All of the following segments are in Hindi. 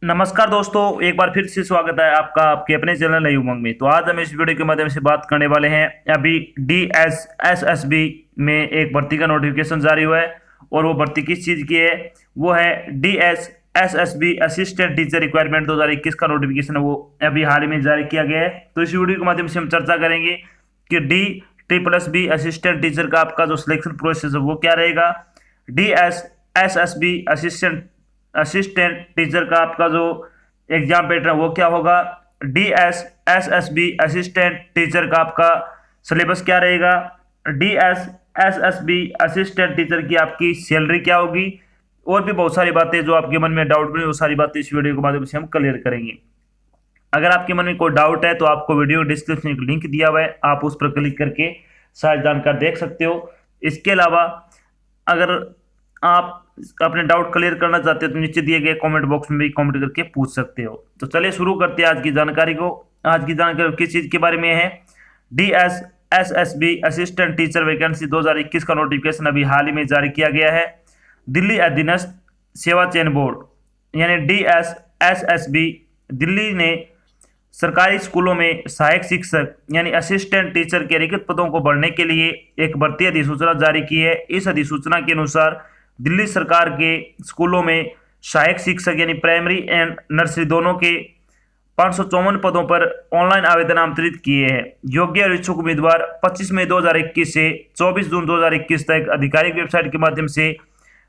नमस्कार दोस्तों, एक बार फिर से स्वागत है आपका आपके अपने चैनल नई उमंग में। तो आज हम इस वीडियो के माध्यम से बात करने वाले हैं। अभी DSSSB में एक भर्ती का नोटिफिकेशन जारी हुआ है और वो भर्ती किस चीज़ की है, वो है DSSSB असिस्टेंट टीचर रिक्वायरमेंट 2021 का नोटिफिकेशन है, वो अभी हाल ही में जारी किया गया है। तो इस वीडियो के माध्यम से हम चर्चा करेंगे कि DSSB असिस्टेंट टीचर का आपका जो सिलेक्शन प्रोसेस है वो क्या रहेगा, DSSSB असिस्टेंट टीचर का आपका जो एग्जाम पैटर्न वो क्या होगा, DSSSB असिस्टेंट टीचर का आपका सिलेबस क्या रहेगा, DSSSB असिस्टेंट टीचर की आपकी सैलरी क्या होगी, और भी बहुत सारी बातें जो आपके मन में डाउट बनी वो सारी बातें इस वीडियो के माध्यम से हम क्लियर करेंगे। अगर आपके मन में कोई डाउट है तो आपको वीडियो डिस्क्रिप्शन में एक लिंक दिया हुआ है, आप उस पर क्लिक करके सारी जानकारी देख सकते हो। इसके अलावा अगर आप अपने डाउट क्लियर करना चाहते हो तो नीचे दिए गए कमेंट बॉक्स में भी कमेंट करके पूछ सकते हो। तो चलिए शुरू करते हैं आज की जानकारी को। आज की जानकारी किस चीज़ के बारे में है, DSSSB असिस्टेंट टीचर वैकेंसी 2021 का नोटिफिकेशन अभी हाल ही में जारी किया गया है। दिल्ली अधीनस्थ सेवा चयन बोर्ड यानी DSSSB दिल्ली ने सरकारी स्कूलों में सहायक शिक्षक यानी असिस्टेंट टीचर के रिक्त पदों को भरने के लिए एक भर्ती अधिसूचना जारी की है। इस अधिसूचना के अनुसार दिल्ली सरकार के स्कूलों में सहायक शिक्षक यानी प्राइमरी एंड नर्सरी दोनों के 554 पदों पर ऑनलाइन आवेदन आमंत्रित किए हैं। योग्य और इच्छुक उम्मीदवार 25 मई 2021 से 24 जून 2021 तक आधिकारिक वेबसाइट के माध्यम से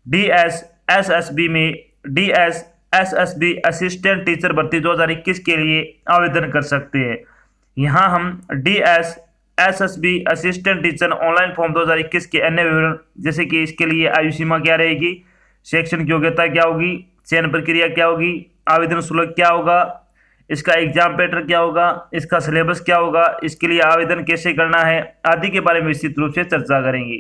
DSSSB में DSSSB असिस्टेंट टीचर भर्ती 2021 के लिए आवेदन कर सकते हैं। यहाँ हम DSSSB assistant teacher online form 2021 के अन्य विवरण जैसे कि इसके लिए आयु सीमा क्या रहेगी, शैक्षणिक योग्यता क्या होगी, चयन प्रक्रिया क्या होगी, आवेदन शुल्क क्या होगा, इसका एग्जाम पैटर्न क्या होगा, इसका सिलेबस क्या होगा, इसके लिए आवेदन कैसे करना है आदि के बारे में विस्तृत रूप से चर्चा करेंगे।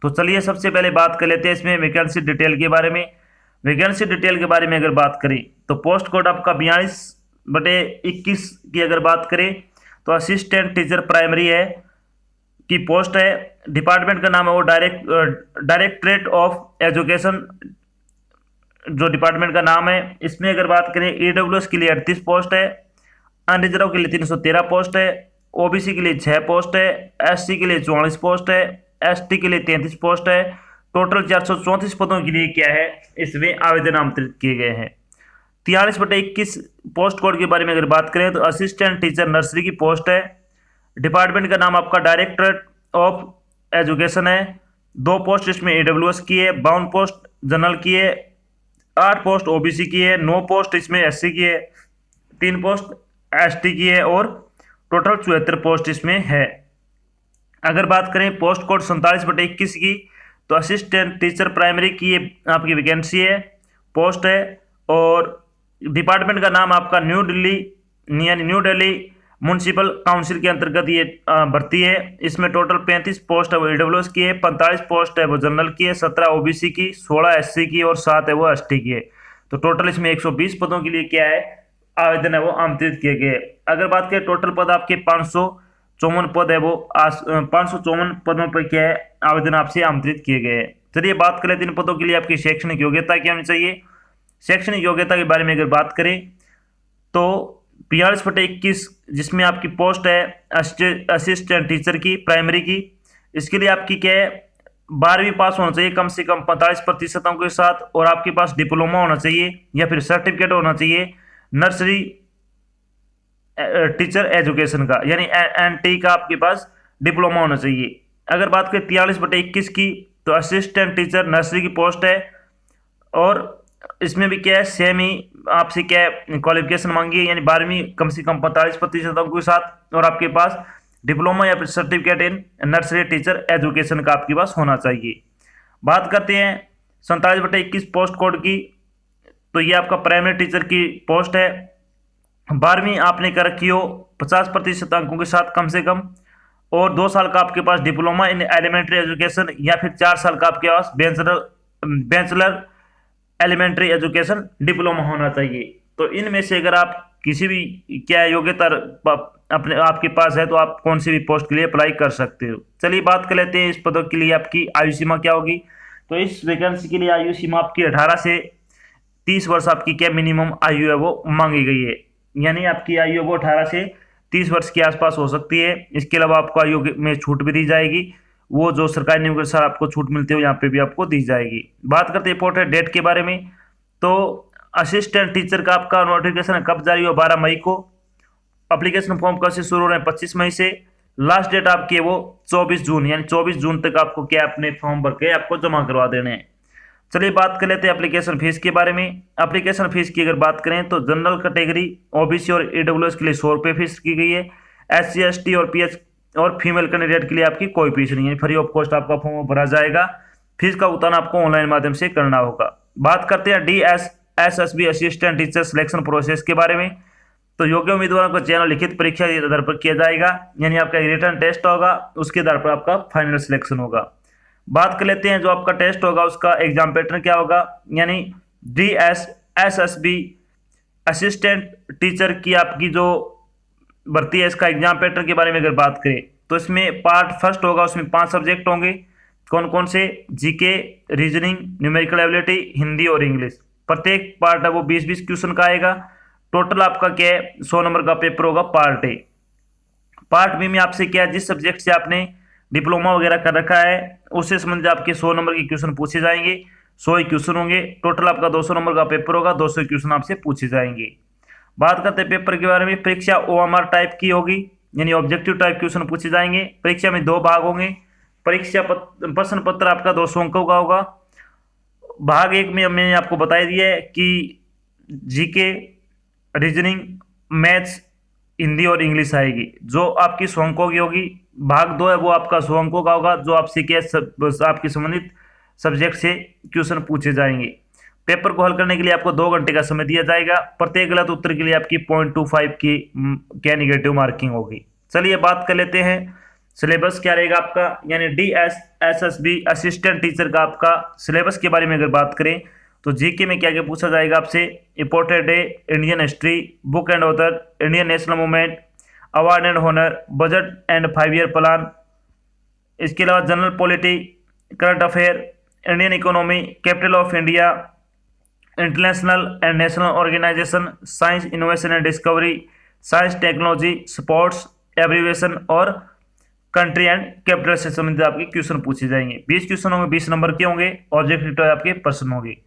तो चलिए सबसे पहले बात कर लेते हैं इसमें वैकेंसी डिटेल के बारे में। वैकेंसी डिटेल के बारे में अगर बात करें तो पोस्ट कोड आपका 42/21 की अगर बात करें तो असिस्टेंट टीचर प्राइमरी है की पोस्ट है। डिपार्टमेंट का नाम है वो डायरेक्टरेट ऑफ एजुकेशन जो डिपार्टमेंट का नाम है। इसमें अगर बात करें EWS के लिए 38 पोस्ट है, अनरिजर्व के लिए 313 पोस्ट है, OBC के लिए 6 पोस्ट है, SC के लिए 44 पोस्ट है, ST के लिए 33 पोस्ट है। टोटल 434 पदों के लिए क्या है इसमें आवेदन आमंत्रित किए गए हैं। 43/21 पोस्ट कोड के बारे में अगर बात करें तो असिस्टेंट टीचर नर्सरी की पोस्ट है। डिपार्टमेंट का नाम आपका डायरेक्टरेट ऑफ एजुकेशन है। 2 पोस्ट इसमें EWS की है, 52 पोस्ट जनरल की है, 8 पोस्ट OBC की है, 9 पोस्ट इसमें SC की है, 3 पोस्ट ST की है और टोटल 74 पोस्ट इसमें है। अगर बात करें पोस्ट कोड 47/21 की तो असिस्टेंट टीचर प्राइमरी की ये आपकी वैकेंसी है, पोस्ट है और डिपार्टमेंट का नाम आपका न्यू दिल्ली म्यूनसिपल काउंसिल के अंतर्गत ये भर्ती है। इसमें टोटल 35 पोस्ट है वो EWS की है, 45 पोस्ट है वो जनरल की है, 17 OBC की, 16 SC की और 7 है वो ST की है। तो टोटल इसमें 120 पदों के लिए क्या है आवेदन है वो आमंत्रित किए गए। अगर बात करें टोटल पद आपके 554 पद है वो 554 पदों पर क्या है आवेदन आपसे आमंत्रित किए गए हैं। चलिए बात करें 3 पदों के लिए आपकी शैक्षणिक योग्यता क्या होनी चाहिए। शैक्षणिक योग्यता के बारे में अगर बात करें तो 42/21 जिसमें आपकी पोस्ट है असिस्टेंट टीचर की प्राइमरी की, इसके लिए आपकी क्या है 12वीं पास होना चाहिए कम से कम 45% अंकों के साथ, और आपके पास डिप्लोमा होना चाहिए या फिर सर्टिफिकेट होना चाहिए नर्सरी टीचर एजुकेशन का यानी NT का आपके पास डिप्लोमा होना चाहिए। अगर बात करें 43/21 की तो असिस्टेंट टीचर नर्सरी की पोस्ट है और इसमें भी क्या है सेम ही आपसे क्या है क्वालिफिकेशन मांगी है यानी 12वीं कम से कम 45% अंकों के साथ, और आपके पास डिप्लोमा या फिर certificate in nursery teacher education का आपके पास होना चाहिए। बात करते हैं 47/21 पोस्ट कोड की, तो ये आपका प्राइमरी टीचर की पोस्ट है। 12वीं आपने कर रखी हो 50% अंकों के साथ कम से कम, और 2 साल का आपके पास डिप्लोमा इन एलिमेंट्री एजुकेशन या फिर 4 साल का आपके पास बैचलर एलिमेंट्री एजुकेशन डिप्लोमा होना चाहिए। तो इनमें से अगर आप किसी भी क्या योग्यता अपने आपके पास है तो आप कौन सी भी पोस्ट के लिए अप्लाई कर सकते हो। चलिए बात कर लेते हैं इस पदों के लिए आपकी आयु सीमा क्या होगी। तो इस वैकेंसी के लिए आयु सीमा आपकी 18 से 30 वर्ष आपकी क्या मिनिमम आयु है वो मांगी गई है, यानी आपकी आयु वो 18 से 30 वर्ष के आसपास हो सकती है। इसके अलावा आपको आयु में छूट भी दी जाएगी, वो जो सरकारी नियम के अनुसार आपको छूट मिलती है यहाँ पे भी आपको दी जाएगी। बात करते हैं इंपॉर्टेंट डेट के बारे में, तो असिस्टेंट टीचर का आपका नोटिफिकेशन कब जारी हुआ, 12 मई को। एप्लीकेशन फॉर्म कब से शुरू हो रहे हैं, 25 मई से। लास्ट डेट आपकी है वो 24 जून, यानी 24 जून तक आपको क्या अपने फॉर्म भर के आपको जमा करवा देने हैं। चलिए बात कर लेते हैं एप्लीकेशन फीस के बारे में। एप्लीकेशन फीस की अगर बात करें तो जनरल कैटेगरी, ओबीसी और ईडब्ल्यूएस के लिए 100 रुपये फीस की गई है। SC ST और PH और फीमेल कैंडिडेट के लिए आपकी कोई फीस नहीं है, फ्री ऑफ कॉस्ट आपका फॉर्म भरा जाएगा। फीस का भुगतान आपको ऑनलाइन माध्यम से करना होगा। बात करते हैं DSSSB assistant teacher selection process के बारे में। तो योग्य उम्मीदवारों को चयन लिखित परीक्षा के आधार पर किया जाएगा, यानी आपका रिटन टेस्ट होगा, उसके आधार पर आपका फाइनल सिलेक्शन होगा। बात कर लेते हैं जो आपका टेस्ट होगा उसका एग्जाम पैटर्न क्या होगा, यानी DSSSB असिस्टेंट टीचर की आपकी जो भर्ती है इसका एग्जाम पैटर्न के बारे में अगर बात करें तो इसमें पार्ट फर्स्ट होगा, उसमें 5 सब्जेक्ट होंगे। कौन कौन से, GK, reasoning, numerical ability, Hindi और इंग्लिश। प्रत्येक पार्ट है वो 20-20 क्वेश्चन का आएगा। टोटल आपका क्या है, 100 नंबर का पेपर होगा पार्ट ए। पार्ट बी में आपसे क्या है, जिस सब्जेक्ट से आपने डिप्लोमा वगैरह कर रखा है उससे संबंधित आपके 100 नंबर के क्वेश्चन पूछे जाएंगे। 100 ही क्वेश्चन होंगे, टोटल आपका 200 नंबर का पेपर होगा, 200 क्वेश्चन आपसे पूछे जाएंगे। बात करते हैं पेपर के बारे में। परीक्षा OMR टाइप की होगी, यानी ऑब्जेक्टिव टाइप क्वेश्चन पूछे जाएंगे। परीक्षा में 2 भाग होंगे। परीक्षा प्रश्न पत्र आपका 200 अंकों का होगा। भाग 1 में मैंने आपको बता दिया है कि जीके, रीजनिंग, मैथ्स, हिंदी और इंग्लिश आएगी, जो आपकी 100 अंकों की होगी। भाग 2 है वो आपका 100 अंकों का होगा, जो आपसे क्या आपके संबंधित सब्जेक्ट से क्वेश्चन पूछे जाएंगे। पेपर को हल करने के लिए आपको 2 घंटे का समय दिया जाएगा। प्रत्येक गलत उत्तर के लिए आपकी 0.25 की क्या नेगेटिव मार्किंग होगी। चलिए बात कर लेते हैं सिलेबस क्या रहेगा आपका, यानी DSSSB असिस्टेंट टीचर का आपका सिलेबस के बारे में अगर बात करें तो जीके में क्या क्या पूछा जाएगा आपसे। Important day, Indian history, book and author, Indian national movement, award and honour, budget and 5 year plan. इसके अलावा general polity, current affair, Indian economy, capital of India, international and national organisation, science innovation and discovery, science technology, sports, abbreviation और कंट्री एंड कैपिटल से संबंधित आपके क्वेश्चन पूछे जाएंगे। 20 क्वेश्चन होंगे, 20 नंबर के होंगे। ऑब्जेक्टिव आपके प्रश्न होंगे।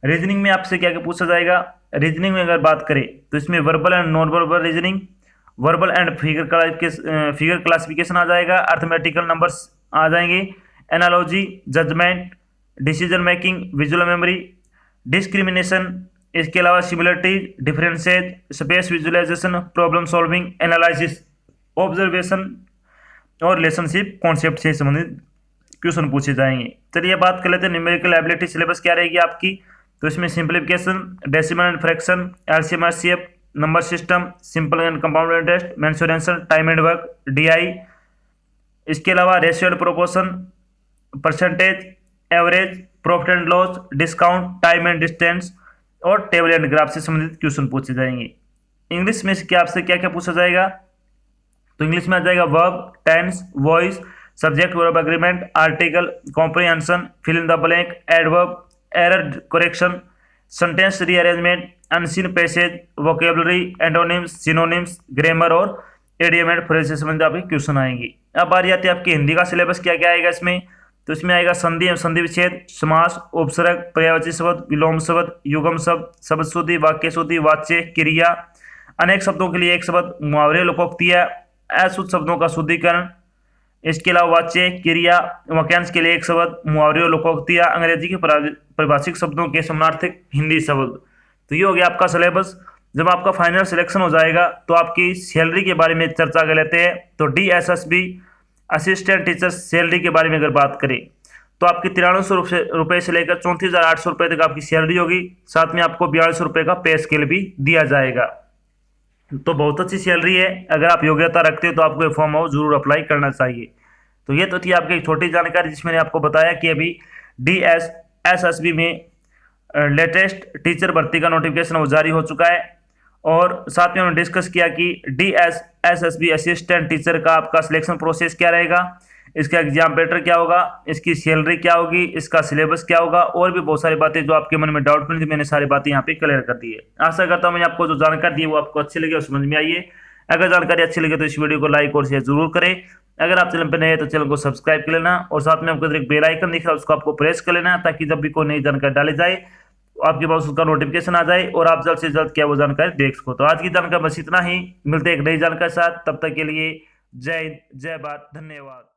रीजनिंग में आपसे क्या क्या पूछा जाएगा। रीजनिंग में अगर बात करें तो इसमें verbal and non verbal reasoning, verbal and figure classification आ जाएगा, अर्थमेटिकल नंबर्स आ जाएंगे, analogy, judgement, decision making, visual memory, discrimination, इसके अलावा similarity, differences, space visualisation, problem solving, analysis, observation और रिलेशनशिप कॉन्सेप्ट से संबंधित क्वेश्चन पूछे जाएंगे। चलिए बात कर लेते हैं न्यूमेरिकल एबिलिटी सिलेबस क्या रहेगी आपकी। तो इसमें simplification, decimal and fraction, LCM HCF, number system, simple and compound interest, mensuration, time and work, DI। इसके अलावा ratio and proportion, percentage, average, profit and loss, discount, time and distance और टेबल एंड ग्राफ से संबंधित क्वेश्चन पूछे जाएंगे। इंग्लिश में क्या आपसे क्या क्या पूछा जाएगा, तो इंग्लिश में आ जाएगा verb, tense, voice, subject verb agreement, article, comprehension, fill in the blank, adverb, error correction, sentence rearrangement, unseen passage, vocabulary, antonyms, synonyms, grammar और इडियम एंड फ्रेज से संबंधित आपके क्वेश्चन आएंगे। अब बारी आती है आपकी हिंदी का सिलेबस क्या क्या आएगा इसमें। तो इसमें आएगा संधि एवं संधि विच्छेद, समास, उपसर्ग, पर्यायवाची शब्द, विलोम शब्द, युगम शब्द, शब्द शुद्धि, वाक्य शुद्धि, वाच्य, क्रिया, अनेक शब्दों के लिए एक शब्द, मुहावरे, लोकोक्तियाँ, अशुद्ध शब्दों का शुद्धिकरण, इसके अलावा वाच्य, क्रिया, वाक्यांश के लिए एक शब्द, मुहावरे और लोकोक्तियाँ, अंग्रेजी के परिभाषिक शब्दों के समानार्थक हिंदी शब्द। तो ये हो गया आपका सिलेबस। जब आपका फाइनल सिलेक्शन हो जाएगा तो आपकी सैलरी के बारे में चर्चा कर लेते हैं। तो DSSB असिस्टेंट टीचर सैलरी के बारे में अगर बात करें तो आपकी 9300 रुपये से लेकर 34,800 रुपये तक आपकी सैलरी होगी। साथ में आपको 4200 रुपये का पे स्केल भी दिया जाएगा। तो बहुत अच्छी सैलरी है। अगर आप योग्यता रखते हो तो आपको ये फॉर्म हाउस जरूर अप्लाई करना चाहिए। तो ये तो थी आपकी एक छोटी जानकारी जिसमें आपको बताया कि अभी DSSSB में लेटेस्ट टीचर भर्ती का नोटिफिकेशन वो जारी हो चुका है। और साथ में उन्होंने डिस्कस किया कि DSSSB असिस्टेंट टीचर का आपका सिलेक्शन प्रोसेस क्या रहेगा, इसका एग्जाम पैटर्न क्या होगा, इसकी सैलरी क्या होगी, इसका सिलेबस क्या होगा, और भी बहुत सारी बातें जो आपके मन में डाउट थी मैंने सारी बातें यहाँ पे क्लियर कर दी है। आशा करता हूँ मैंने आपको जो जानकारी दी वो आपको अच्छी लगी और समझ में आई है। अगर जानकारी अच्छी लगे तो इस वीडियो को लाइक और शेयर जरूर करें। अगर आप चैनल पर नए हैं तो चैनल को सब्सक्राइब कर लेना और साथ में आपको एक बेल आइकन दिख रहा है उसको आपको प्रेस कर लेना, ताकि जब भी कोई नई जानकारी डाली जाए तो आपके पास उसका नोटिफिकेशन आ जाए और आप जल्द से जल्द क्या वो जानकारी देख सको। तो आज की जानकारी बस इतना ही, मिलते हैं एक नई जानकारी के साथ, तब तक के लिए जय हिंद, जय भारत, धन्यवाद।